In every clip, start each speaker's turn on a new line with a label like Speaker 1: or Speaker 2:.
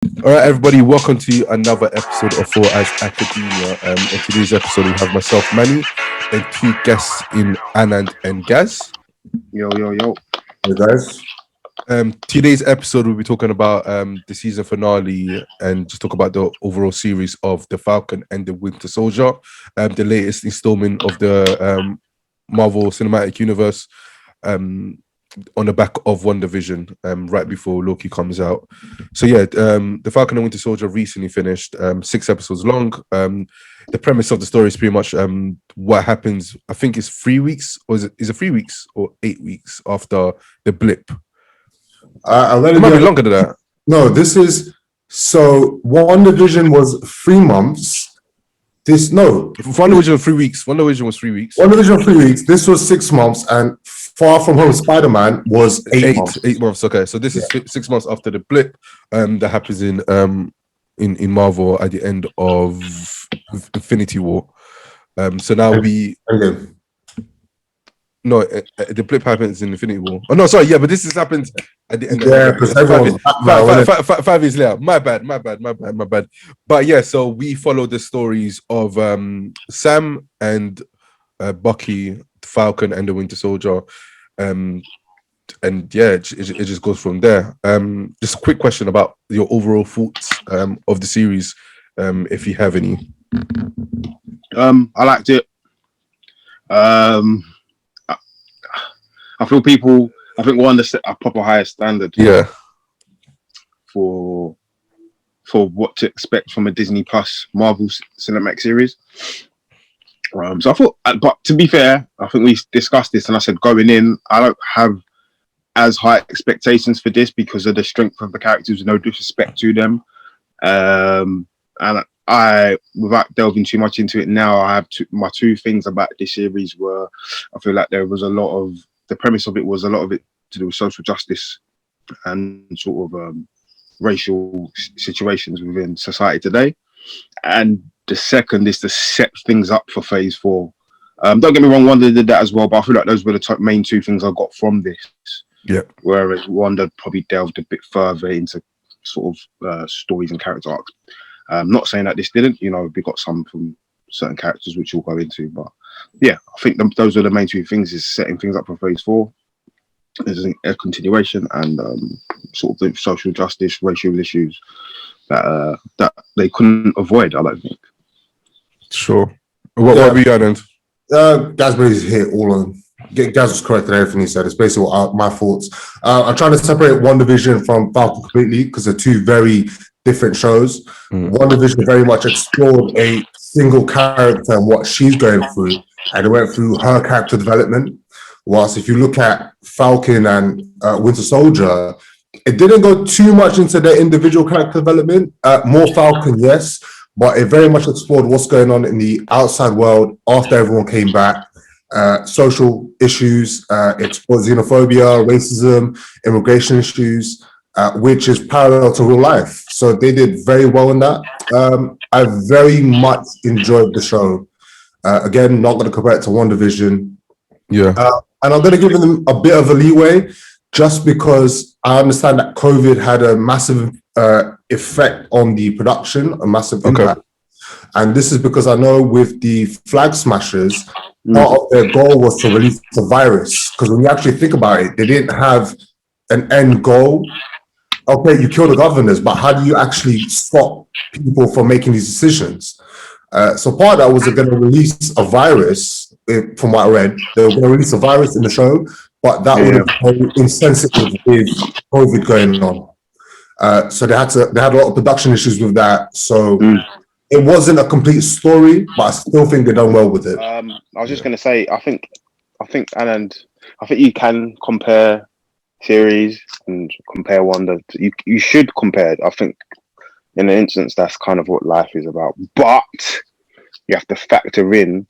Speaker 1: All right, everybody, welcome to another episode of Four Eyes Academia. In today's episode, we have myself, Manny, and two guests in Anand and Gaz.
Speaker 2: Yo, yo, yo.
Speaker 3: Hey guys.
Speaker 1: Today's episode, we'll be talking about the season finale and just talk about the overall series of The Falcon and the Winter Soldier, the latest installment of the Marvel Cinematic Universe. On the back of WandaVision, right before Loki comes out. So yeah, the Falcon and Winter Soldier recently finished, 6 episodes long. The premise of the story is pretty much what happens. I think it's 3 weeks, or is it 3 weeks or 8 weeks after the blip? It might be longer than that.
Speaker 3: No, this is One Division was 3 months.
Speaker 1: WandaVision was 3 weeks. WandaVision was 3 weeks.
Speaker 3: One Division was 3 weeks. This was 6 months, and Far From Home Spider-Man was 8 months.
Speaker 1: 8 months. Okay, so this is 6 months after the blip. That happens in Marvel at the end of Infinity War. So now the blip happens in Infinity War. Oh no, sorry, yeah, but this happens at the end.
Speaker 3: Yeah, because everyone's
Speaker 1: 5 years later. My bad. But yeah, so we follow the stories of Sam and Bucky, Falcon, and the Winter Soldier. And yeah, it just goes from there. Just a quick question about your overall thoughts of the series, if you have any.
Speaker 2: I liked it. I think Wanda set a proper higher standard.
Speaker 1: Yeah.
Speaker 2: For what to expect from a Disney Plus Marvel Cinematic series. So I thought, but to be fair, I think we discussed this, and I said going in, I don't have as high expectations for this because of the strength of the characters. No disrespect to them, and I, without delving too much into it now, I have my two things about this series were I feel like there was a lot of the premise of it was a lot of it to do with social justice and sort of racial situations within society today, and the second is to set things up for phase 4. Don't get me wrong, Wanda did that as well, but I feel like those were the main two things I got from this.
Speaker 1: Yeah.
Speaker 2: Whereas Wanda probably delved a bit further into sort of stories and character arcs. Not saying that this didn't, we got some from certain characters which we'll go into, but yeah, I think those are the main two things: is setting things up for phase 4, is a continuation, and sort of the social justice, racial issues that they couldn't avoid. I don't think.
Speaker 1: Sure. What were you, Anand?
Speaker 3: Gazberry's hit all on. Gaz was correct in everything he said. It's basically my thoughts. I'm trying to separate One Division from Falcon completely because they're two very different shows. One Division very much explored a single character and what she's going through, and it went through her character development. Whilst if you look at Falcon and Winter Soldier, it didn't go too much into their individual character development. More Falcon, yes, but it very much explored what's going on in the outside world after everyone came back. Social issues, explored xenophobia, racism, immigration issues, which is parallel to real life. So they did very well in that. I very much enjoyed the show. Again, not going to compare it to One Division.
Speaker 1: Yeah.
Speaker 3: And I'm going to give them a bit of a leeway just because I understand that COVID had a massive effect on the production, a massive impact. And this is because I know with the Flag Smashers, part of their goal was to release the virus. Because when you actually think about it, they didn't have an end goal. Okay, you kill the governors, but how do you actually stop people from making these decisions? So part of that was they're going to release a virus, from what I read. They were going to release a virus in the show, but that would have been insensitive with COVID going on. So they had a lot of production issues with that. So it wasn't a complete story, but I still think they've done well with it.
Speaker 2: I was just going to say, I think, Anand, I think you can compare series and compare Wanda. You should compare it. I think in an instance, that's kind of what life is about. But you have to factor in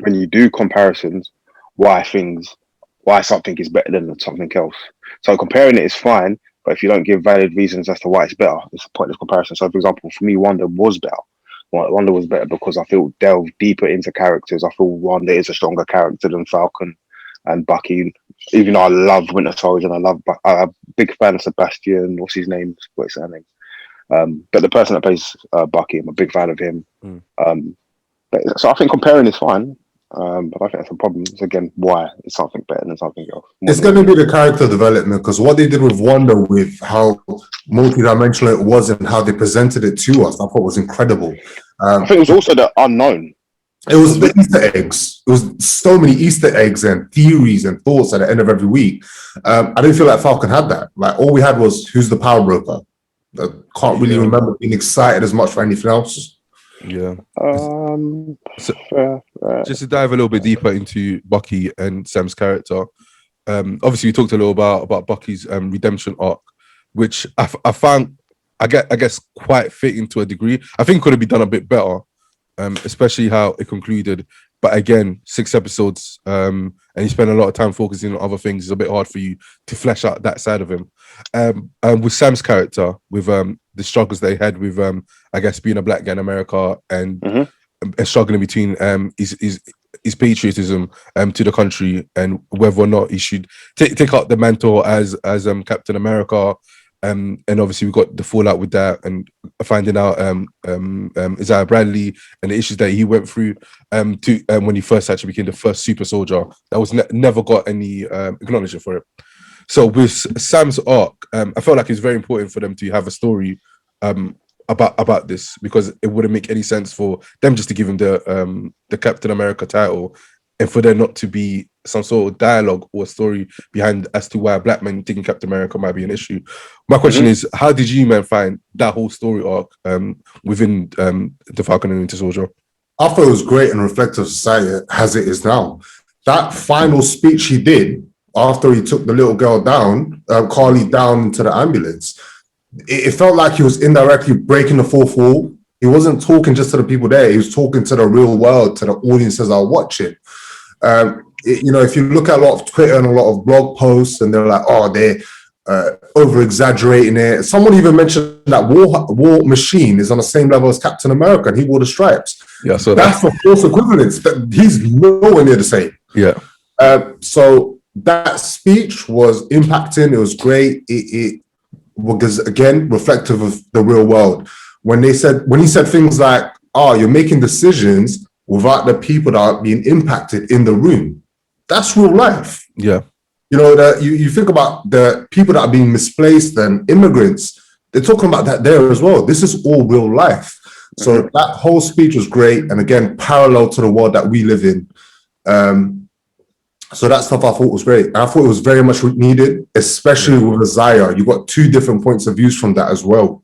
Speaker 2: when you do comparisons why something is better than something else. So comparing it is fine, but if you don't give valid reasons as to why it's better, it's a pointless comparison. So, for example, for me, Wanda was better. Wanda was better because I feel delved deeper into characters. I feel Wanda is a stronger character than Falcon and Bucky. Even though I love Winter Soldier and I'm a big fan of Sebastian. What's his name? What's her name? But the person that plays Bucky, I'm a big fan of him.
Speaker 1: Mm.
Speaker 2: So I think comparing is fine. But I think that's a problem. It's again why it's something better than something else.
Speaker 3: It's going to be the character development, because what they did with Wanda, with how multidimensional it was and how they presented it to us, I thought was incredible.
Speaker 2: I think it was also the unknown.
Speaker 3: It was the Easter eggs. It was so many Easter eggs and theories and thoughts at the end of every week. I didn't feel like Falcon had that. Like, all we had was, who's the power broker? I can't really remember being excited as much for anything else.
Speaker 1: Yeah. So,
Speaker 2: Fair.
Speaker 1: just to dive a little bit deeper into Bucky and Sam's character, obviously we talked a little about Bucky's redemption arc, which I found, I guess quite fitting to a degree. I think could have been done a bit better, especially how it concluded. But again, 6 episodes, and he spent a lot of time focusing on other things. It's a bit hard for you to flesh out that side of him. With Sam's character, with the struggles they had with, I guess, being a black guy in America and struggling between his patriotism to the country and whether or not he should take out the mantle as Captain America. And obviously we got the fallout with that and finding out Isaiah Bradley and the issues that he went through when he first actually became the first super soldier that was never got any acknowledgement for it. So with Sam's arc, I felt like it's very important for them to have a story about this, because it wouldn't make any sense for them just to give him the Captain America title and for there not to be some sort of dialogue or story behind as to why a black man thinking Captain America might be an issue. My question is, how did you, man, find that whole story arc within the Falcon and Winter Soldier?
Speaker 3: I thought it was great and reflective of society as it is now. That final speech he did after he took the little girl down, Carly down into the ambulance, it felt like he was indirectly breaking the fourth wall. He wasn't talking just to the people there. He was talking to the real world, to the audiences that are watching. If you look at a lot of Twitter and a lot of blog posts, and they're like, oh, they're over exaggerating it. Someone even mentioned that War Machine is on the same level as Captain America, and he wore the stripes.
Speaker 1: Yeah, so
Speaker 3: that's a false equivalence. He's nowhere near the same.
Speaker 1: Yeah.
Speaker 3: So that speech was impacting. It was great. It was, again, reflective of the real world. When he said things like, oh, you're making decisions without the people that are being impacted in the room. That's real life.
Speaker 1: Yeah.
Speaker 3: That you think about the people that are being misplaced and immigrants, they're talking about that there as well. This is all real life. So that whole speech was great. And again, parallel to the world that we live in. So that stuff I thought was great. And I thought it was very much needed, especially with Isaiah. You got 2 different points of views from that as well.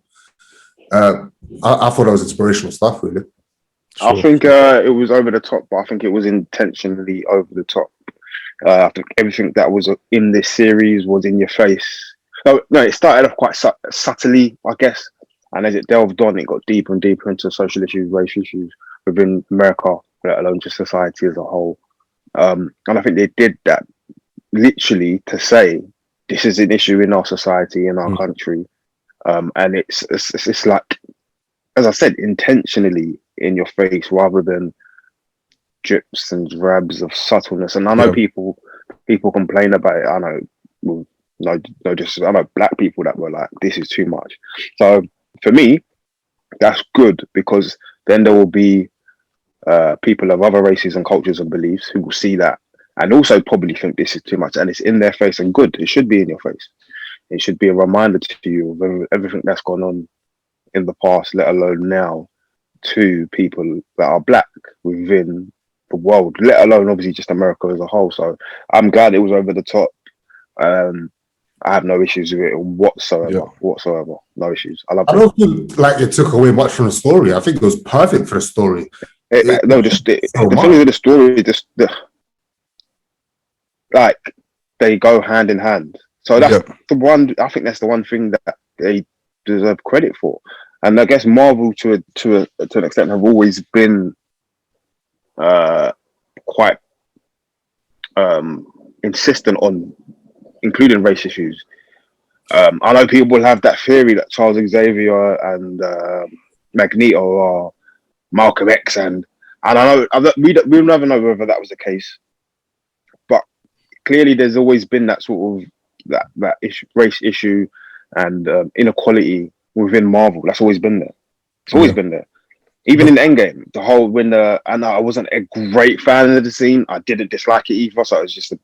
Speaker 3: I thought that was inspirational stuff, really.
Speaker 2: Sure. I think it was over the top, but I think it was intentionally over the top. I think everything that was in this series was in your face. No, it started off quite subtly, I guess. And as it delved on, it got deeper and deeper into social issues, race issues within America, let alone just society as a whole. And I think they did that literally to say, this is an issue in our society, in our country. And it's like, as I said, intentionally in your face rather than drips and drabs of subtleness. And I know people complain about it. I know, I know black people that were like, this is too much. So for me, that's good, because then there will be people of other races and cultures and beliefs who will see that and also probably think this is too much, and it's in their face, and good. It should be in your face. It should be a reminder to you of everything that's gone on in the past, let alone now, to people that are black within the world, let alone obviously just America as a whole. So I'm glad it was over the top. I have no issues with it whatsoever. No issues. I
Speaker 3: don't feel like it took away much from the story. I think it was perfect for the story.
Speaker 2: The thing with the story, like they go hand in hand. So that's the one. I think that's the one thing that they deserve credit for. And I guess Marvel, to an extent, have always been quite insistent on including race issues. I know people will have that theory that Charles Xavier and Magneto are Malcolm X, and I know we'll never know whether that was the case. But clearly, there's always been that sort of that issue, race issue, and inequality within Marvel. That's always been there. It's always been there. Even in Endgame, the whole and I wasn't a great fan of the scene. I didn't dislike it either, so it was just a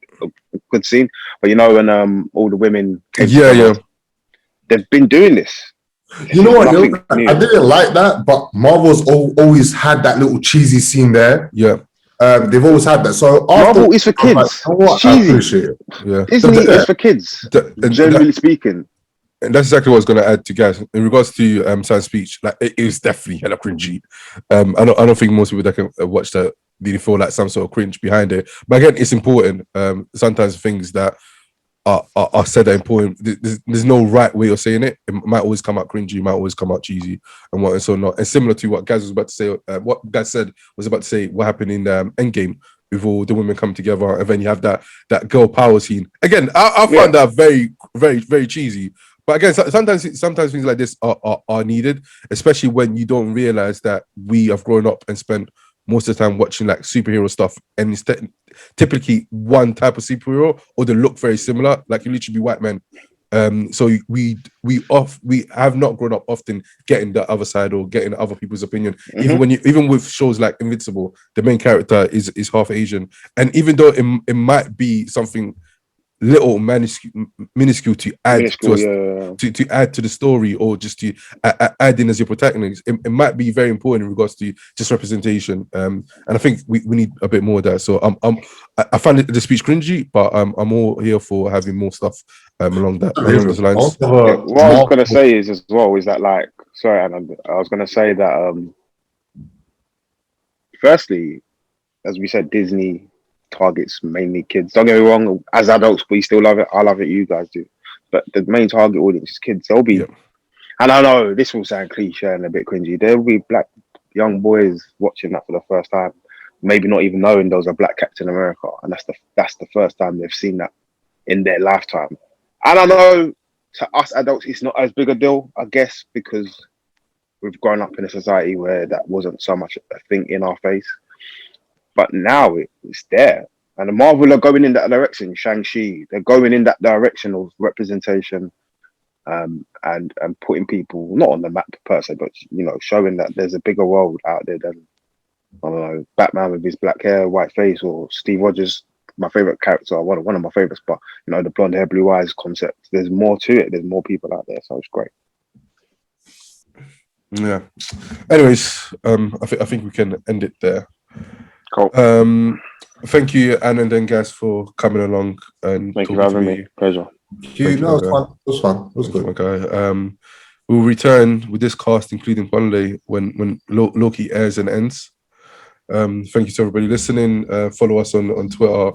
Speaker 2: good scene. But when all the women came together, they've been doing this.
Speaker 3: You know what?
Speaker 2: New.
Speaker 3: I didn't like that, but Marvel's always had that little cheesy scene there.
Speaker 1: Yeah.
Speaker 3: They've always had that. So
Speaker 2: Marvel is for kids.
Speaker 3: Like, I appreciate it.
Speaker 1: Yeah.
Speaker 2: Disney is for kids. Generally speaking.
Speaker 1: And that's exactly what I was going to add to Gaz in regards to Sam's speech. Like, it is definitely hella cringy. I don't think most people that can watch that really feel like some sort of cringe behind it. But again, it's important. Sometimes things that are said are important. There's no right way of saying it. It might always come out cringy. It might always come out cheesy, and what and so not. And similar to what Gaz was about to say, what Gaz said was about to say what happened in Endgame with all the women come together, and then you have that girl power scene. Again, I found that very, very, very cheesy. But again, sometimes things like this are needed, especially when you don't realize that we have grown up and spent most of the time watching like superhero stuff, and it's typically one type of superhero, or they look very similar. Like you literally be white men. So we have not grown up often getting the other side or getting other people's opinion. Even with shows like Invincible, the main character is half Asian, and even though it might be something little minuscule to add to add to the story, or just to add in as your protagonist, it might be very important in regards to just representation. And I think we need a bit more of that. So I find the speech cringy, but I'm all here for having more stuff along those lines.
Speaker 2: What I was gonna say is that like, sorry, Anand, I was gonna say that firstly, as we said, Disney targets mainly kids. Don't get me wrong, as adults we still love it. I love it, you guys do, but the main target audience is kids. They'll be and I know this will sound cliche and a bit cringy, there'll be black young boys watching that for the first time, maybe not even knowing there was a black Captain America, and that's the first time they've seen that in their lifetime. And I know to us adults it's not as big a deal, I guess, because we've grown up in a society where that wasn't so much a thing in our face. But now it's there. And the Marvel are going in that direction. Shang-Chi, they're going in that direction of representation, and putting people not on the map per se, but showing that there's a bigger world out there than, I don't know, Batman with his black hair, white face, or Steve Rogers, my favorite character, one of my favorites. But the blonde hair, blue eyes concept. There's more to it. There's more people out there, so it's great.
Speaker 1: Yeah. Anyways, I think we can end it there.
Speaker 2: Cool.
Speaker 1: Thank you, Anand and Gaz, for coming along and
Speaker 2: thank you for having me. Pleasure.
Speaker 3: It was fun. It was good.
Speaker 1: My guy. We'll return with this cast, including Bunley, when Loki airs and ends. Thank you to everybody listening. Follow us on Twitter.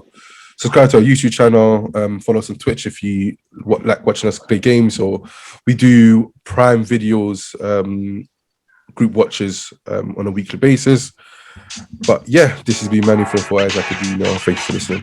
Speaker 1: Subscribe to our YouTube channel. Follow us on Twitch if you like watching us play games, or we do Prime videos, group watches on a weekly basis. But yeah, this has been Manny for Eyes Academia. Thank you for listening.